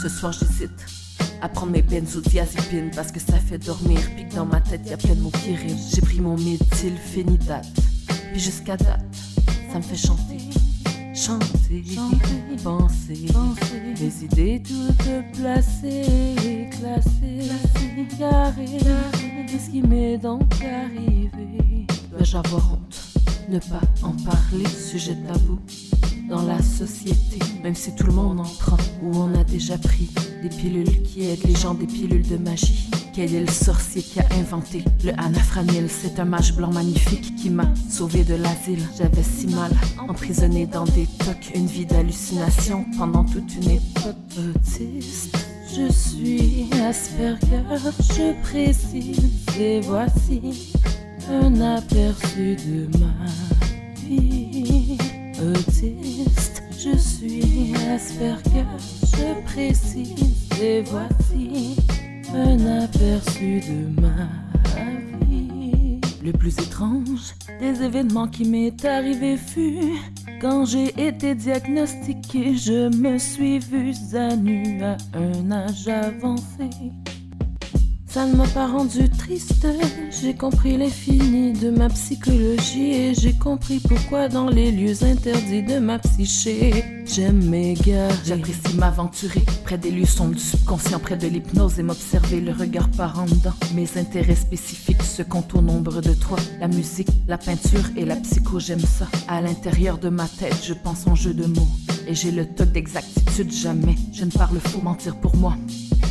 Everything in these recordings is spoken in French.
Ce soir j'hésite à prendre mes benzodiazépines parce que ça fait dormir, puis que dans ma tête y'a plein de mots qui riment. J'ai pris mon méthylphénidate, puis jusqu'à date, ça me fait chanter. Chanter, penser, mes idées toutes placées, classées, carrées. Qu'est-ce qui m'est donc arrivé? Dois-je avoir honte? Ne pas en parler, sujet tabou dans la société, même si tout le monde en prend, ou on a déjà pris des pilules qui aident les gens, des pilules de magie. Quel est le sorcier qui a inventé le anafranil? C'est un mage blanc magnifique qui m'a sauvé de l'asile. J'avais si mal, emprisonné dans des tocs, une vie d'hallucination pendant toute une époque. Autiste, je suis Asperger, je précise, et voici un aperçu de ma vie. Autiste, je suis Asperger, je précise, et voici un aperçu de ma vie. Le plus étrange des événements qui m'est arrivé fut quand j'ai été diagnostiqué, je me suis vue à nu à un âge avancé. Ça ne m'a pas rendu triste, j'ai compris l'infini de ma psychologie et j'ai compris pourquoi dans les lieux interdits de ma psyché, j'aime m'égarer. J'apprécie m'aventurer près des lieux sombres du subconscient, près de l'hypnose et m'observer le regard par en dedans. Mes intérêts spécifiques se comptent au nombre de trois, la musique, la peinture et la psycho, j'aime ça. À l'intérieur de ma tête, je pense en jeu de mots et j'ai le toc d'exactitude, jamais je ne parle faux, mentir pour moi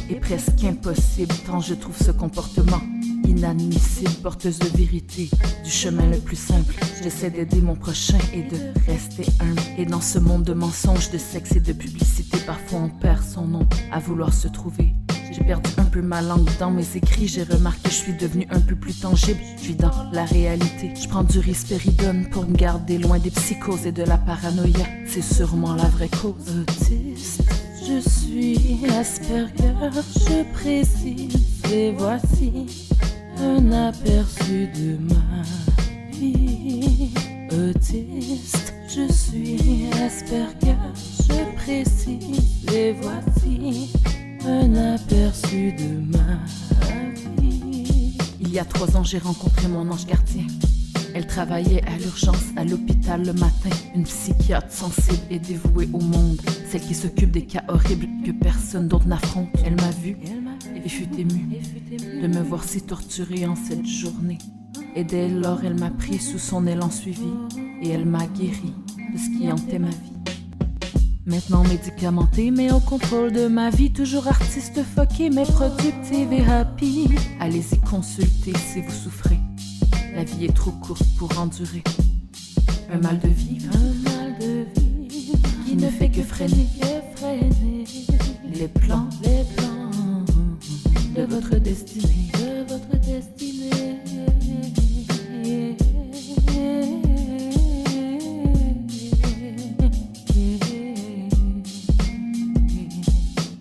est presque impossible tant je trouve ce comportement inadmissible, porteuse de vérité, du chemin le plus simple. J'essaie d'aider mon prochain et de rester humble. Et dans ce monde de mensonges, de sexe et de publicité, parfois on perd son nom à vouloir se trouver. J'ai perdu un peu ma langue dans mes écrits, j'ai remarqué je suis devenue un peu plus tangible. Je suis dans la réalité, je prends du risperidone pour me garder loin des psychoses et de la paranoïa. C'est sûrement la vraie cause. Autiste, je suis Asperger, je précise, et voici un aperçu de ma vie. Autiste, je suis Asperger, je précise, et voici un aperçu de ma vie. Il y a 3 ans, j'ai rencontré mon ange gardien. Elle travaillait à l'urgence à l'hôpital le matin. Une psychiatre sensible et dévouée au monde, celle qui s'occupe des cas horribles que personne d'autre n'affronte. Elle m'a vue et fut émue de me voir si torturée en cette journée. Et dès lors, elle m'a pris sous son aile en suivi et elle m'a guéri de ce qui hantait ma vie. Maintenant médicamentée, mais au contrôle de ma vie, toujours artiste fuckée, mais productive et happy. Allez-y consulter si vous souffrez. La vie est trop courte pour endurer un mal de vivre, qui ne fait que freiner les plans de votre destinée.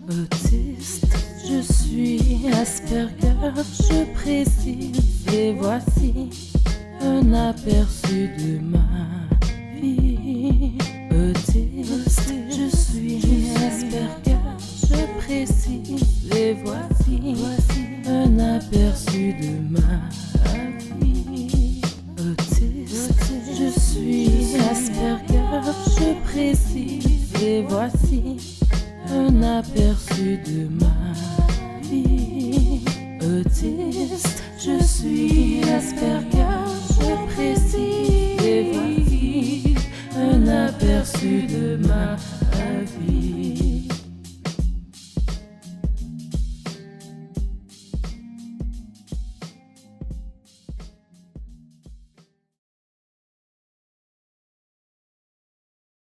Autiste, je suis Asperger, je précise, et voici un aperçu de ma vie. Autiste, je suis Asperger, je précise, et voici un aperçu de ma vie. Autiste, je suis Asperger, je précise, et voici un aperçu de ma vie. Autiste, je suis Asperger, je précise, et voici un aperçu de ma vie.